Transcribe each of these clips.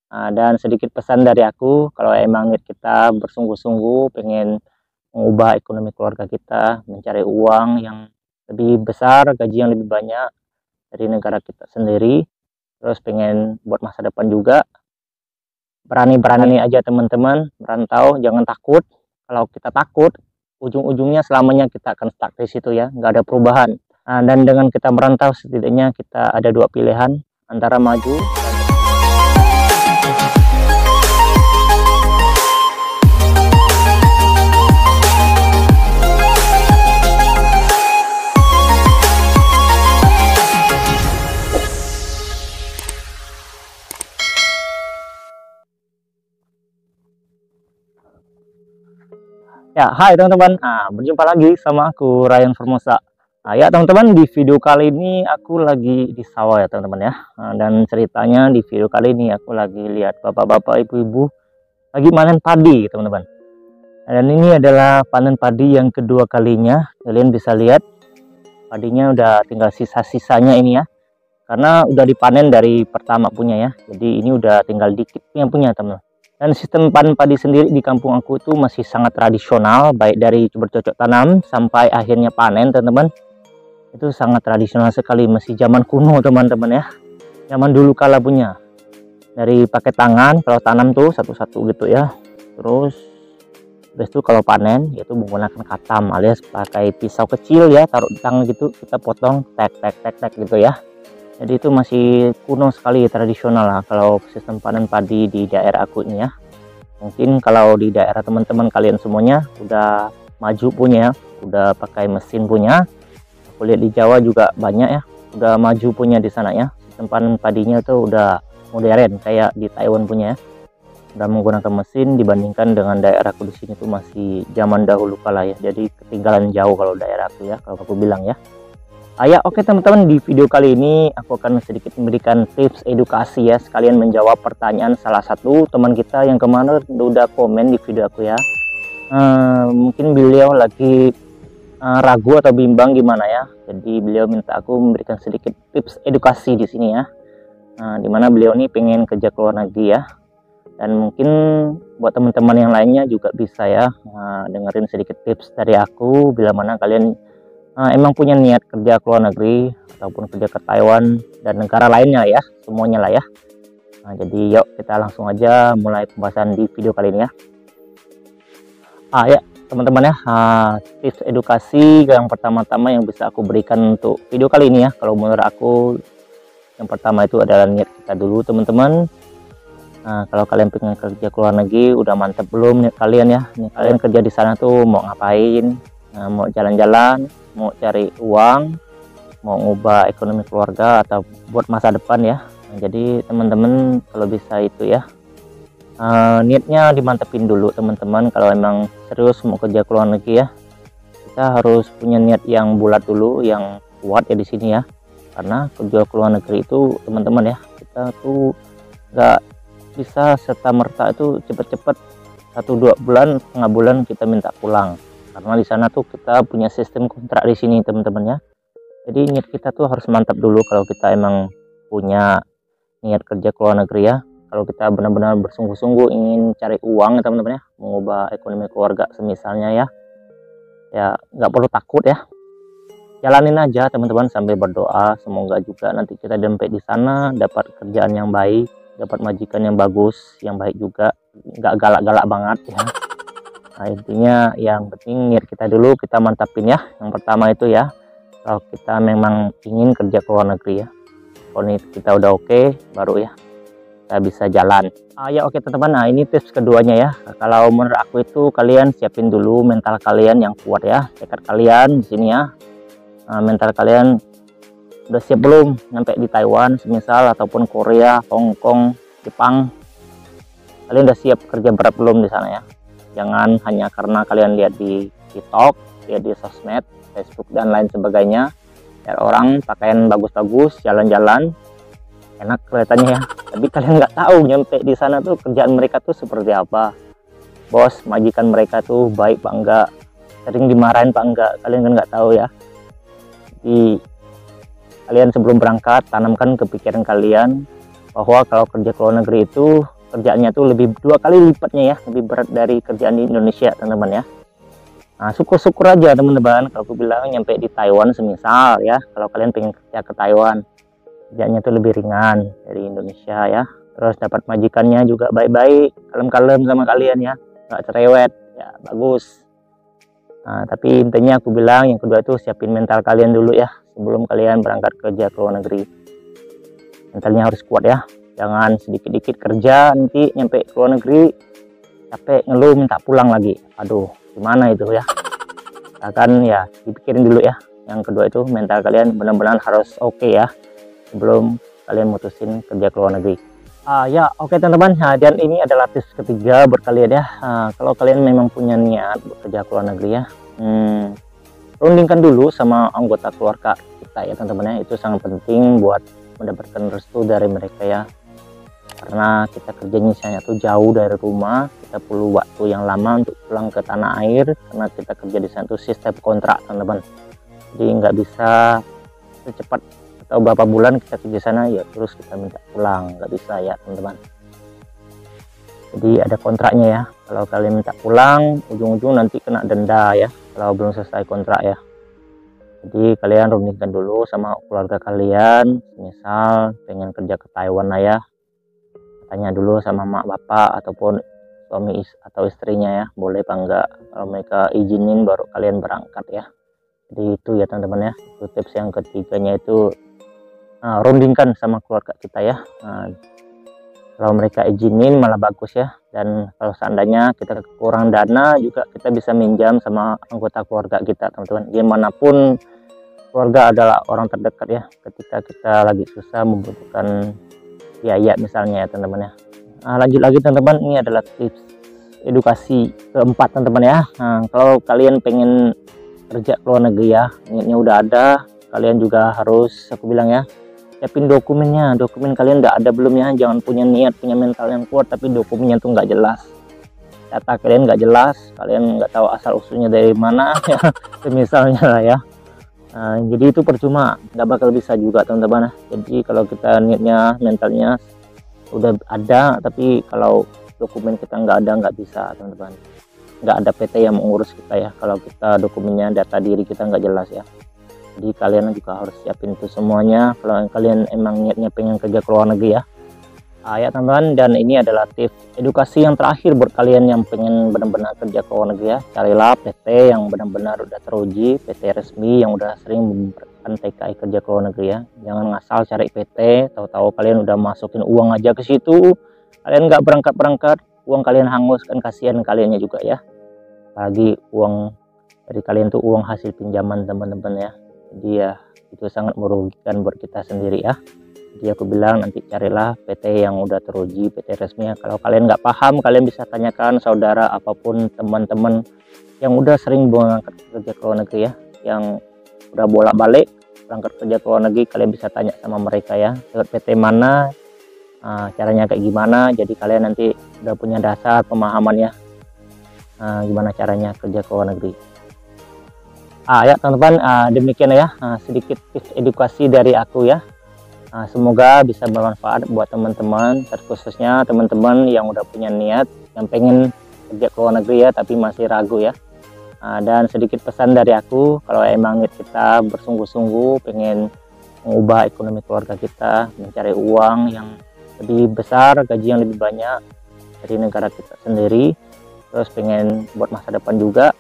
Dan sedikit pesan dari aku, kalau emang niat kita bersungguh-sungguh pengen mengubah ekonomi keluarga kita, mencari uang yang lebih besar, gaji yang lebih banyak dari negara kita sendiri, terus pengen buat masa depan juga, berani-berani aja teman-teman merantau, jangan takut. Kalau kita takut, ujung-ujungnya selamanya kita akan stuck di situ ya, nggak ada perubahan. Dan dengan kita merantau setidaknya kita ada dua pilihan, antara maju. Ya, hai teman-teman. Berjumpa lagi sama aku Ryan Formosa. Ya teman-teman, di video kali ini aku lagi di sawah ya teman-teman ya. Dan ceritanya di video kali ini aku lagi lihat bapak-bapak, ibu-ibu lagi panen padi teman-teman. Dan ini adalah panen padi yang kedua kalinya. Kalian bisa lihat padinya udah tinggal sisa-sisanya ini ya. Karena udah dipanen dari pertama punya ya. Jadi ini udah tinggal dikit yang punya teman-teman. Dan sistem panen padi sendiri di kampung aku itu masih sangat tradisional, baik dari bercocok tanam sampai akhirnya panen teman-teman. Itu sangat tradisional sekali, masih zaman kuno teman-teman ya. Zaman dulu kala punya. Dari pakai tangan kalau tanam tuh satu-satu gitu ya. Terus habis itu kalau panen yaitu menggunakan katam alias pakai pisau kecil ya, taruh di tangan gitu, kita potong tek gitu ya. Jadi itu masih kuno sekali, tradisional lah kalau sistem panen padi di daerah aku ini ya. Mungkin kalau di daerah teman-teman kalian semuanya udah maju punya ya, udah pakai mesin punya. Aku lihat di Jawa juga banyak ya, udah maju punya di sana ya. Sistem panen padinya itu udah modern kayak di Taiwan punya ya. Udah menggunakan mesin dibandingkan dengan daerah aku di sini tuh masih zaman dahulu kala ya. Jadi ketinggalan jauh kalau daerah aku ya, kalau aku bilang ya. Oke teman-teman, di video kali ini aku akan sedikit memberikan tips edukasi ya, sekalian menjawab pertanyaan salah satu teman kita yang kemarin udah komen di video aku ya. Mungkin beliau lagi ragu atau bimbang gimana ya, jadi beliau minta aku memberikan sedikit tips edukasi di sini ya. Dimana beliau ini pengen kerja ke luar negeri ya, dan mungkin buat teman-teman yang lainnya juga bisa ya dengerin sedikit tips dari aku bila mana kalian emang punya niat kerja ke luar negeri ataupun kerja ke Taiwan dan negara lainnya ya, semuanya lah ya. Jadi yuk kita langsung aja mulai pembahasan di video kali ini ya. Ya teman-teman ya, tips edukasi yang pertama-tama yang bisa aku berikan untuk video kali ini ya, kalau menurut aku yang pertama itu adalah niat kita dulu teman-teman. Kalau kalian pengen kerja ke luar negeri, udah mantap belum niat kalian ya? Nih, kalian kerja di sana tuh mau ngapain? Mau jalan-jalan, mau cari uang, mau ngubah ekonomi keluarga atau buat masa depan ya. Jadi teman-teman kalau bisa itu ya, niatnya dimantepin dulu teman-teman. Kalau emang serius mau kerja ke luar negeri ya, kita harus punya niat yang bulat dulu, yang kuat ya di sini ya. Karena kerja ke luar negeri itu teman-teman ya, kita tuh nggak bisa serta merta itu cepet-cepet 1-2 bulan, setengah bulan kita minta pulang. Karena di sana tuh kita punya sistem kontrak di sini teman-teman ya. Jadi niat kita tuh harus mantap dulu kalau kita emang punya niat kerja ke luar negeri ya. Kalau kita benar-benar bersungguh-sungguh ingin cari uang ya teman-teman ya, mengubah ekonomi keluarga semisalnya ya. Ya nggak perlu takut ya. Jalanin aja teman-teman sambil berdoa, semoga juga nanti kita dempet di sana dapat kerjaan yang baik, dapat majikan yang bagus, yang baik juga, nggak galak-galak banget ya. Intinya yang penting niat kita dulu kita mantapin ya. Yang pertama itu ya, kalau kita memang ingin kerja ke luar negeri ya, kalau niat kita udah oke, baru ya kita bisa jalan. Oke teman-teman, ini tips keduanya ya. Kalau menurut aku itu kalian siapin dulu mental kalian yang kuat ya, tekad kalian di sini ya. Mental kalian udah siap belum sampai di Taiwan semisal, ataupun Korea, Hong Kong, Jepang? Kalian udah siap kerja berat belum di sana ya? Jangan hanya karena kalian lihat di TikTok, lihat di sosmed, Facebook dan lain sebagainya, lihat orang pakaian bagus-bagus, jalan-jalan, enak kelihatannya ya. Tapi kalian nggak tahu nyampe di sana tuh kerjaan mereka tuh seperti apa. Bos, majikan mereka tuh baik pak enggak, sering dimarahin pak enggak, kalian kan nggak tahu ya. Jadi kalian sebelum berangkat tanamkan kepikiran kalian bahwa kalau kerja ke luar negeri itu kerjaannya tuh lebih 2 kali lipatnya ya, lebih berat dari kerjaan di Indonesia teman-teman ya. Nah, syukur-syukur aja teman-teman kalau aku bilang nyampe di Taiwan semisal ya, kalau kalian pengen kerja ke Taiwan kerjanya tuh lebih ringan dari Indonesia ya. Terus dapat majikannya juga baik-baik, kalem-kalem sama kalian ya, nggak cerewet ya, bagus. Nah, tapi intinya aku bilang yang kedua itu siapin mental kalian dulu ya sebelum kalian berangkat kerja ke luar negeri. Mentalnya harus kuat ya, jangan sedikit-dikit kerja nanti nyampe ke luar negeri capek ngeluh minta pulang lagi. Aduh, gimana itu ya. Akan ya dipikirin dulu ya. Yang kedua itu mental kalian benar-benar harus oke ya sebelum kalian mutusin kerja ke luar negeri. Ya oke teman-teman, dan ini adalah tips ketiga buat kalian ya. Kalau kalian memang punya niat bekerja ke luar negeri ya, rundingkan dulu sama anggota keluarga kita ya teman-teman ya. Itu sangat penting buat mendapatkan restu dari mereka ya, karena kita kerjanya misalnya tuh jauh dari rumah, kita perlu waktu yang lama untuk pulang ke tanah air karena kita kerja di sana tuh sistem kontrak teman-teman. Jadi nggak bisa secepat atau beberapa bulan kita kerja sana ya terus kita minta pulang, nggak bisa ya teman-teman. Jadi ada kontraknya ya, kalau kalian minta pulang ujung-ujung nanti kena denda ya kalau belum selesai kontrak ya. Jadi kalian rundingkan dulu sama keluarga kalian, misal pengen kerja ke Taiwan lah ya, tanya dulu sama mak bapak ataupun suami atau istrinya ya, boleh apa enggak. Kalau mereka izinin baru kalian berangkat ya. Jadi itu ya teman-teman ya, itu tips yang ketiganya itu rundingkan sama keluarga kita ya. Kalau mereka izinin malah bagus ya, dan kalau seandainya kita kurang dana juga kita bisa minjam sama anggota keluarga kita teman-teman. Gimana pun keluarga adalah orang terdekat ya, ketika kita lagi susah membutuhkan biaya misalnya ya teman-teman ya. Lanjut lagi teman-teman, ini adalah tips edukasi keempat teman-teman ya. Kalau kalian pengen kerja ke luar negeri ya, niatnya udah ada, kalian juga harus aku bilang ya, siapin dokumennya. Dokumen kalian udah ada belum ya, jangan punya niat punya mental yang kuat tapi dokumennya tuh nggak jelas, data kalian nggak jelas, kalian nggak tahu asal usulnya dari mana ya misalnya lah ya. Jadi itu percuma, nggak bakal bisa juga teman-teman. Jadi kalau kita niatnya mentalnya udah ada tapi kalau dokumen kita nggak ada, nggak bisa teman-teman. Nggak ada PT yang mengurus kita ya kalau kita dokumennya data diri kita nggak jelas ya. Jadi kalian juga harus siapin itu semuanya kalau kalian emang niatnya pengen kerja ke luar negeri ya. Ya teman-teman, dan ini adalah tips edukasi yang terakhir buat kalian yang pengen benar-benar kerja ke luar negeri ya. Carilah PT yang benar-benar udah teruji, PT resmi yang udah sering memberikan TKI kerja ke luar negeri ya. Jangan ngasal cari PT, tahu-tahu kalian udah masukin uang aja ke situ, kalian nggak berangkat-berangkat, uang kalian hangus, kan kasihan kaliannya juga ya. Apalagi uang dari kalian tuh uang hasil pinjaman teman-teman ya. Jadi ya itu sangat merugikan buat kita sendiri ya. Jadi aku bilang nanti carilah PT yang udah teruji, PT resmi ya. Kalau kalian nggak paham, kalian bisa tanyakan saudara apapun teman-teman yang udah sering berangkat kerja ke luar negeri ya, yang udah bolak-balik berangkat kerja ke luar negeri. Kalian bisa tanya sama mereka ya, lewat PT mana, caranya kayak gimana. Jadi kalian nanti udah punya dasar pemahaman ya, gimana caranya kerja ke luar negeri. Ya teman-teman, demikian ya sedikit tips edukasi dari aku ya. Semoga bisa bermanfaat buat teman-teman, terkhususnya teman-teman yang udah punya niat yang pengen kerja ke luar negeri ya tapi masih ragu ya. Dan sedikit pesan dari aku, kalau emang niat kita bersungguh-sungguh pengen mengubah ekonomi keluarga kita, mencari uang yang lebih besar, gaji yang lebih banyak dari negara kita sendiri, terus pengen buat masa depan juga,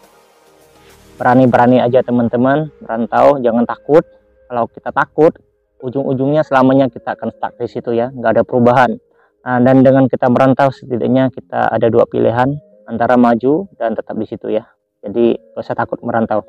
berani-berani aja teman-teman merantau, jangan takut. Kalau kita takut, ujung-ujungnya selamanya kita akan stuck di situ ya, nggak ada perubahan. Dan dengan kita merantau setidaknya kita ada dua pilihan, antara maju dan tetap di situ ya. Jadi gak usah takut merantau.